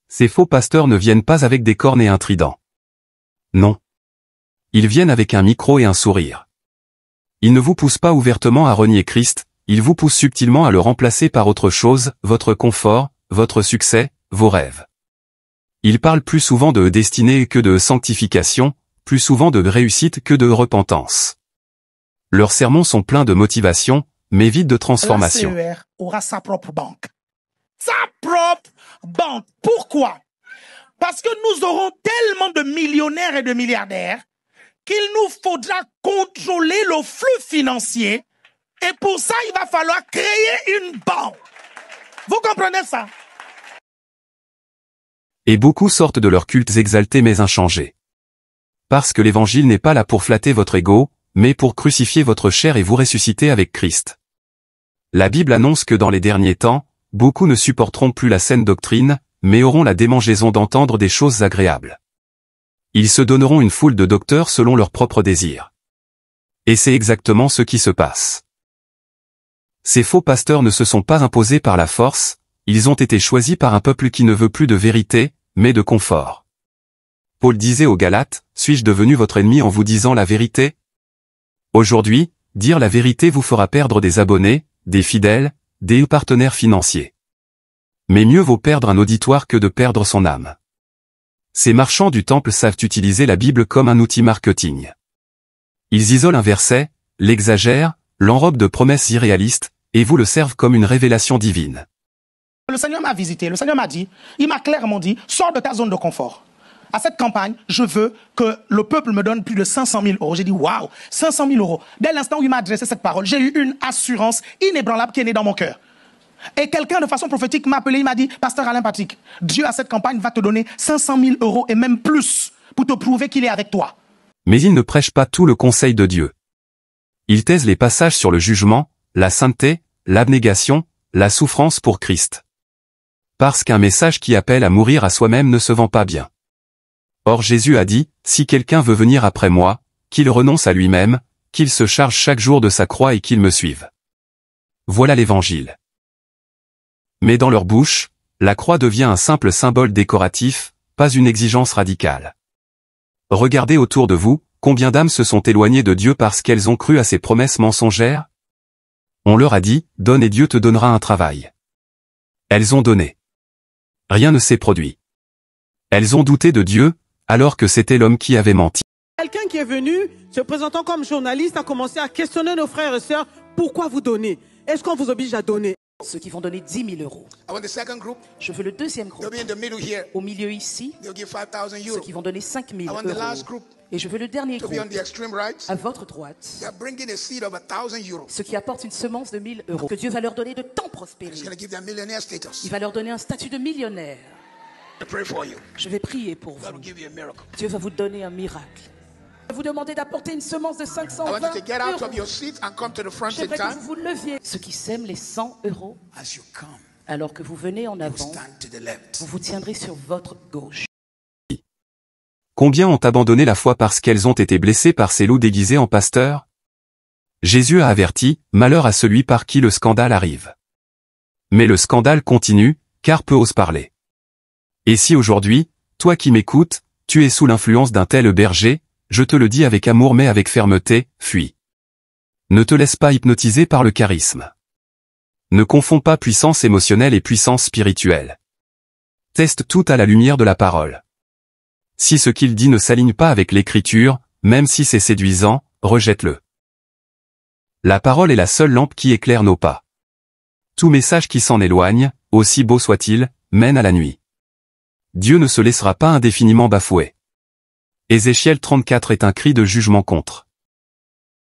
Ces faux pasteurs ne viennent pas avec des cornes et un trident. Non. Ils viennent avec un micro et un sourire. Ils ne vous poussent pas ouvertement à renier Christ, ils vous poussent subtilement à le remplacer par autre chose, votre confort, votre succès, vos rêves. Ils parlent plus souvent de destinée que de sanctification, plus souvent de réussite que de repentance. Leurs sermons sont pleins de motivation, mais vides de transformation. La CER aura sa propre banque. Sa propre banque. Pourquoi? Parce que nous aurons tellement de millionnaires et de milliardaires qu'il nous faudra contrôler le flux financier. Et pour ça, il va falloir créer une banque. Vous comprenez ça? Et beaucoup sortent de leurs cultes exaltés mais inchangés. Parce que l'évangile n'est pas là pour flatter votre ego, mais pour crucifier votre chair et vous ressusciter avec Christ. La Bible annonce que dans les derniers temps, beaucoup ne supporteront plus la saine doctrine, mais auront la démangeaison d'entendre des choses agréables. Ils se donneront une foule de docteurs selon leurs propres désirs. Et c'est exactement ce qui se passe. Ces faux pasteurs ne se sont pas imposés par la force, ils ont été choisis par un peuple qui ne veut plus de vérité, mais de confort. Paul disait aux Galates, « Suis-je devenu votre ennemi en vous disant la vérité ?» Aujourd'hui, dire la vérité vous fera perdre des abonnés, des fidèles, des partenaires financiers. Mais mieux vaut perdre un auditoire que de perdre son âme. Ces marchands du temple savent utiliser la Bible comme un outil marketing. Ils isolent un verset, l'exagèrent, l'enrobent de promesses irréalistes, et vous le servent comme une révélation divine. Le Seigneur m'a visité, le Seigneur m'a dit, il m'a clairement dit, sors de ta zone de confort. À cette campagne, je veux que le peuple me donne plus de 500 000 euros. J'ai dit, waouh, 500 000 euros. Dès l'instant où il m'a adressé cette parole, j'ai eu une assurance inébranlable qui est née dans mon cœur. Et quelqu'un de façon prophétique m'a appelé, il m'a dit, Pasteur Alain Patrick, Dieu à cette campagne va te donner 500 000 euros et même plus pour te prouver qu'il est avec toi. Mais ils ne prêchent pas tout le conseil de Dieu. Ils taisent les passages sur le jugement, la sainteté, l'abnégation, la souffrance pour Christ. Parce qu'un message qui appelle à mourir à soi-même ne se vend pas bien. Or Jésus a dit, si quelqu'un veut venir après moi, qu'il renonce à lui-même, qu'il se charge chaque jour de sa croix et qu'il me suive. Voilà l'évangile. Mais dans leur bouche, la croix devient un simple symbole décoratif, pas une exigence radicale. Regardez autour de vous, combien d'âmes se sont éloignées de Dieu parce qu'elles ont cru à ses promesses mensongères? On leur a dit, donne et Dieu te donnera un travail. Elles ont donné. Rien ne s'est produit. Elles ont douté de Dieu, alors que c'était l'homme qui avait menti. Quelqu'un qui est venu, se présentant comme journaliste, a commencé à questionner nos frères et sœurs, pourquoi vous donnez? Est-ce qu'on vous oblige à donner? Ceux qui vont donner 10 000 euros. Je veux le deuxième groupe. Au milieu ici, ceux qui vont donner 5 000 euros. Et je veux le dernier groupe, à votre droite, ceux qui apportent une semence de 1 000 euros. Que Dieu va leur donner de tant prospérer. Il va leur donner un statut de millionnaire. Je vais prier pour vous. Dieu va vous donner un miracle. Vous demandez d'apporter une semence de 520 euros. J'aimerais que vous vous leviez. Ceux qui sèment les 100 euros, alors que vous venez en avant, vous vous tiendrez sur votre gauche. Combien ont abandonné la foi parce qu'elles ont été blessées par ces loups déguisés en pasteurs? Jésus a averti, malheur à celui par qui le scandale arrive. Mais le scandale continue, car peu osent parler. Et si aujourd'hui, toi qui m'écoutes, tu es sous l'influence d'un tel berger, je te le dis avec amour mais avec fermeté, fuis. Ne te laisse pas hypnotiser par le charisme. Ne confonds pas puissance émotionnelle et puissance spirituelle. Teste tout à la lumière de la parole. Si ce qu'il dit ne s'aligne pas avec l'écriture, même si c'est séduisant, rejette-le. La parole est la seule lampe qui éclaire nos pas. Tout message qui s'en éloigne, aussi beau soit-il, mène à la nuit. Dieu ne se laissera pas indéfiniment bafouer. Ézéchiel 34 est un cri de jugement contre.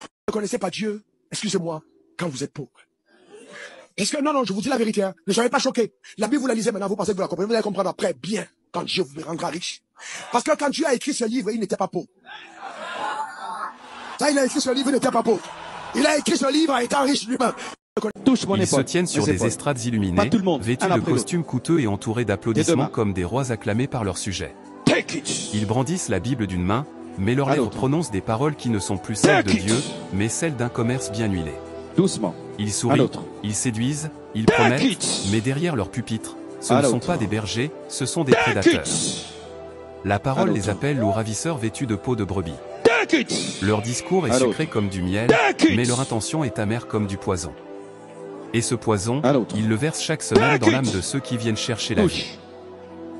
Vous ne connaissez pas Dieu, excusez-moi, quand vous êtes pauvre. Est-ce que, non, je vous dis la vérité, ne soyez pas choqués. La Bible, vous la lisez maintenant, vous pensez que vous la comprenez, vous allez comprendre après, bien, quand Dieu vous rendra riche. Parce que quand Dieu a écrit ce livre, il n'était pas pauvre. Ça, il a écrit ce livre, il n'était pas pauvre. Il a écrit ce livre en étant riche lui-même. Ils se tiennent sur des estrades illuminées, vêtus de costumes coûteux et entourés d'applaudissements comme des rois acclamés par leur sujet. Ils brandissent la Bible d'une main, mais leurs lèvres prononcent des paroles qui ne sont plus celles de Dieu, mais celles d'un commerce bien huilé. Doucement. Ils sourient, ils séduisent, ils promettent, mais derrière leur pupitre, Ce ne sont pas des bergers, ce sont des prédateurs. La parole les appelle loups ravisseurs vêtus de peau de brebis. Leur discours est sucré comme du miel, mais leur intention est amère comme du poison. Et ce poison, ils le versent chaque semaine dans l'âme de ceux qui viennent chercher la vie.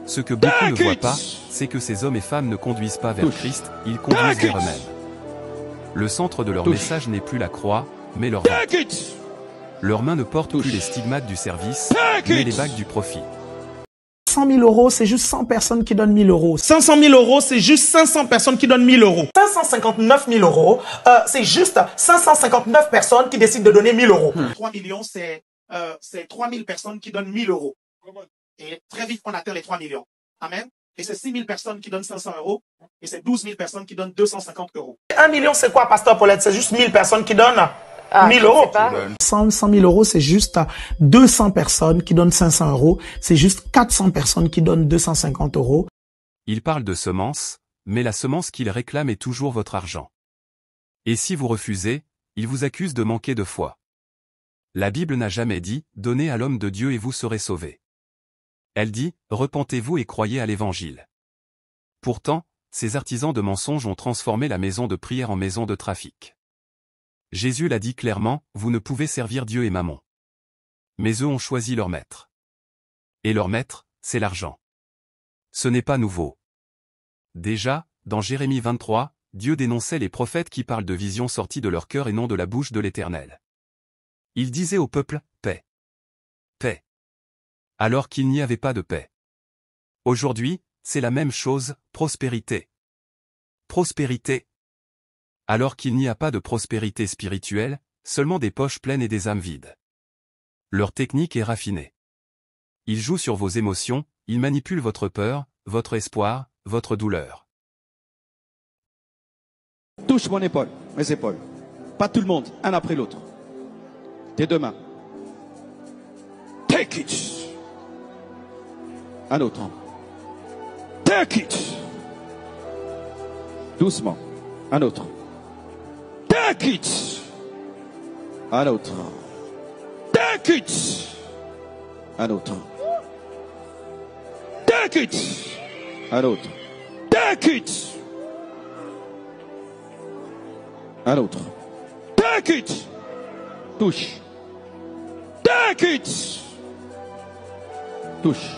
Ce que beaucoup ne voient pas, c'est que ces hommes et femmes ne conduisent pas vers Christ, ils conduisent vers eux-mêmes. Le centre de leur message n'est plus la croix, mais leur ventre. Leurs mains ne portent plus les stigmates du service, mais les bagues du profit. 100 000 euros, c'est juste 100 personnes qui donnent 1000 euros. 500 000 euros, c'est juste 500 personnes qui donnent 1000 euros. 559 000 euros, c'est juste 559 personnes qui décident de donner 1000 euros. 3 millions, c'est 3000 personnes qui donnent 1000 euros. Et très vite, on atteint les 3 millions. Amen. Et c'est 6 000 personnes qui donnent 500 euros. Et c'est 12 000 personnes qui donnent 250 euros. 1 million, c'est quoi, Pasteur Paulette? C'est juste 1000 personnes qui donnent 1000 euros. 100 000 euros, c'est juste 200 personnes qui donnent 500 euros. C'est juste 400 personnes qui donnent 250 euros. Il parle de semence, mais la semence qu'il réclame est toujours votre argent. Et si vous refusez, il vous accuse de manquer de foi. La Bible n'a jamais dit « Donnez à l'homme de Dieu et vous serez sauvés ». Elle dit « Repentez-vous et croyez à l'Évangile ». Pourtant, ces artisans de mensonges ont transformé la maison de prière en maison de trafic. Jésus l'a dit clairement, vous ne pouvez servir Dieu et Mammon. Mais eux ont choisi leur maître. Et leur maître, c'est l'argent. Ce n'est pas nouveau. Déjà, dans Jérémie 23, Dieu dénonçait les prophètes qui parlent de visions sorties de leur cœur et non de la bouche de l'Éternel. Il disait au peuple, paix. Paix. Alors qu'il n'y avait pas de paix. Aujourd'hui, c'est la même chose, prospérité. Prospérité. Alors qu'il n'y a pas de prospérité spirituelle, seulement des poches pleines et des âmes vides. Leur technique est raffinée. Ils jouent sur vos émotions, ils manipulent votre peur, votre espoir, votre douleur. Touche mon épaule, mes épaules. Pas tout le monde, un après l'autre. Tes deux mains. Take it. Un autre. Take it. Doucement. Un autre. Take it. Un autre. Take it. Un autre. Take it. Un autre. Take it. Un autre. Take it. Touche. Take it. Touche.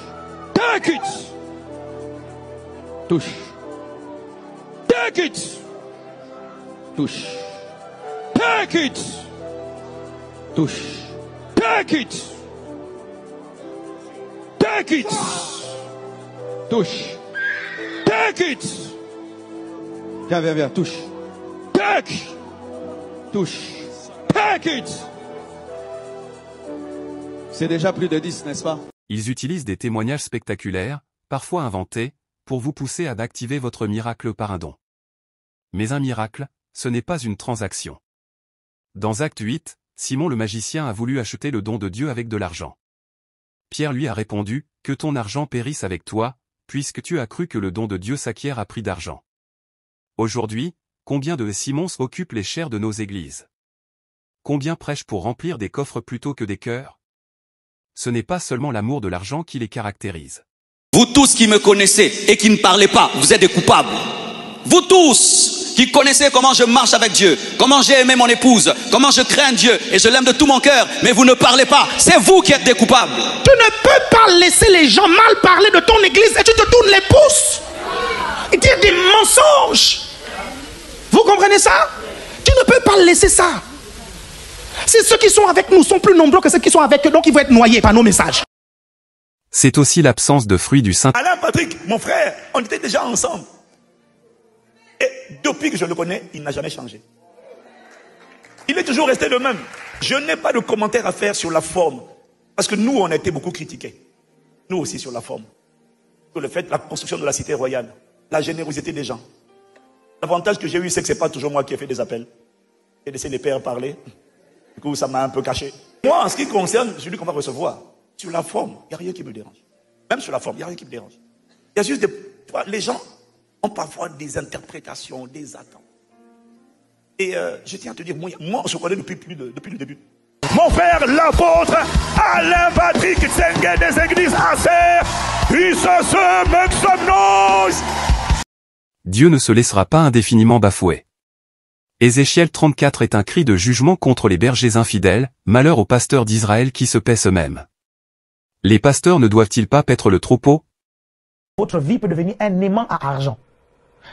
Take it. Touche. Take it. Touche. Take it. Touche. Take it. Take it. Touche. Take it. Viens, viens, viens, touche. Take. Touche. Take it. C'est déjà plus de 10, n'est-ce pas? Ils utilisent des témoignages spectaculaires, parfois inventés, pour vous pousser à activer votre miracle par un don. Mais un miracle, ce n'est pas une transaction. Dans Acte 8, Simon le magicien a voulu acheter le don de Dieu avec de l'argent. Pierre lui a répondu, « Que ton argent périsse avec toi, puisque tu as cru que le don de Dieu s'acquiert à prix d'argent. » Aujourd'hui, combien de Simons occupent les chaires de nos églises? Combien prêchent pour remplir des coffres plutôt que des cœurs? Ce n'est pas seulement l'amour de l'argent qui les caractérise. Vous tous qui me connaissez et qui ne parlez pas, vous êtes des coupables. Vous tous qui connaissez comment je marche avec Dieu, comment j'ai aimé mon épouse, comment je crains Dieu et je l'aime de tout mon cœur, mais vous ne parlez pas, c'est vous qui êtes des coupables. Tu ne peux pas laisser les gens mal parler de ton église et tu te tournes les pouces et dire des mensonges. Vous comprenez ça? Tu ne peux pas laisser ça. Si ceux qui sont avec nous sont plus nombreux que ceux qui sont avec eux, donc ils vont être noyés par nos messages. C'est aussi l'absence de fruits du Saint. Alain Patrick, mon frère, on était déjà ensemble. Et depuis que je le connais, il n'a jamais changé. Il est toujours resté le même. Je n'ai pas de commentaire à faire sur la forme. Parce que nous, on a été beaucoup critiqués. Nous aussi sur la forme. Sur le fait de la construction de la cité royale. La générosité des gens. L'avantage que j'ai eu, c'est que ce n'est pas toujours moi qui ai fait des appels. J'ai laissé les pères parler. Du coup, ça m'a un peu caché. Moi, en ce qui concerne celui qu'on va recevoir, sur la forme, il n'y a rien qui me dérange. Même sur la forme, il n'y a rien qui me dérange. Il y a juste des... Les gens ont parfois des interprétations, des attentes. Et je tiens à te dire, moi je connais depuis le début. Mon frère, l'apôtre Alain Patrick Tsengue des églises Acer, Dieu ne se laissera pas indéfiniment bafouer. Ézéchiel 34 est un cri de jugement contre les bergers infidèles, malheur aux pasteurs d'Israël qui se paissent eux-mêmes. Les pasteurs ne doivent-ils pas paître le troupeau? Votre vie peut devenir un aimant à argent.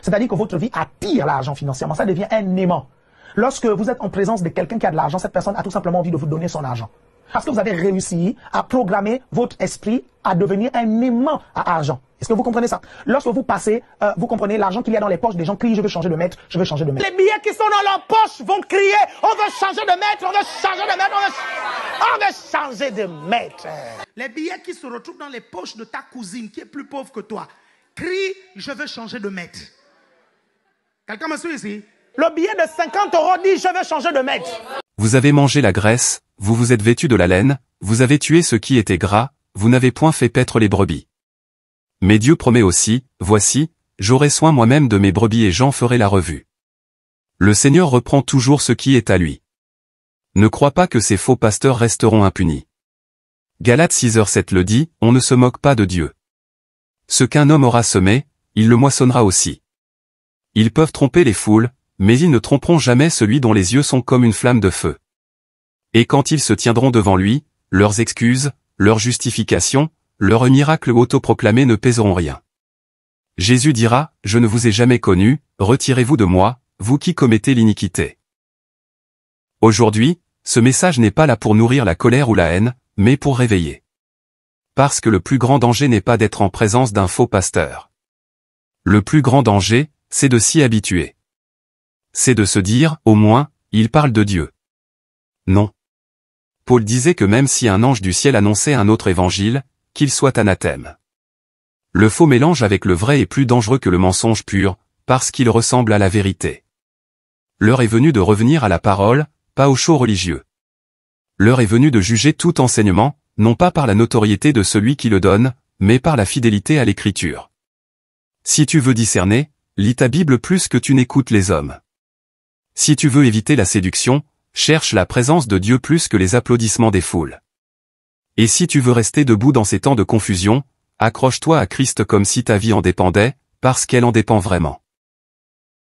C'est-à-dire que votre vie attire l'argent financièrement, ça devient un aimant. Lorsque vous êtes en présence de quelqu'un qui a de l'argent, cette personne a tout simplement envie de vous donner son argent. Parce que vous avez réussi à programmer votre esprit à devenir un aimant à argent. Est-ce que vous comprenez ça? Lorsque vous passez, vous comprenez l'argent qu'il y a dans les poches des gens crient, je veux changer de maître, je veux changer de maître. Les billets qui sont dans leur poche vont crier, on veut changer de maître, on veut changer de maître, on veut changer de maître. Les billets qui se retrouvent dans les poches de ta cousine qui est plus pauvre que toi, crient, je veux changer de maître. Quelqu'un me suit ici? Le billet de 50 € dit, je veux changer de maître. Vous avez mangé la graisse, vous vous êtes vêtu de la laine, vous avez tué ce qui était gras, vous n'avez point fait paître les brebis. Mais Dieu promet aussi, voici, j'aurai soin moi-même de mes brebis et j'en ferai la revue. Le Seigneur reprend toujours ce qui est à lui. Ne crois pas que ces faux pasteurs resteront impunis. Galates 6h7 le dit, on ne se moque pas de Dieu. Ce qu'un homme aura semé, il le moissonnera aussi. Ils peuvent tromper les foules, mais ils ne tromperont jamais celui dont les yeux sont comme une flamme de feu. Et quand ils se tiendront devant lui, leurs excuses, leurs justifications, leurs miracles autoproclamés ne pèseront rien. Jésus dira, je ne vous ai jamais connu, retirez-vous de moi, vous qui commettez l'iniquité. Aujourd'hui, ce message n'est pas là pour nourrir la colère ou la haine, mais pour réveiller. Parce que le plus grand danger n'est pas d'être en présence d'un faux pasteur. Le plus grand danger, c'est de s'y habituer. C'est de se dire, au moins, il parle de Dieu. Non. Paul disait que même si un ange du ciel annonçait un autre évangile, qu'il soit anathème. Le faux mélange avec le vrai est plus dangereux que le mensonge pur, parce qu'il ressemble à la vérité. L'heure est venue de revenir à la parole, pas au show religieux. L'heure est venue de juger tout enseignement, non pas par la notoriété de celui qui le donne, mais par la fidélité à l'écriture. Si tu veux discerner, lis ta Bible plus que tu n'écoutes les hommes. Si tu veux éviter la séduction, cherche la présence de Dieu plus que les applaudissements des foules. Et si tu veux rester debout dans ces temps de confusion, accroche-toi à Christ comme si ta vie en dépendait, parce qu'elle en dépend vraiment.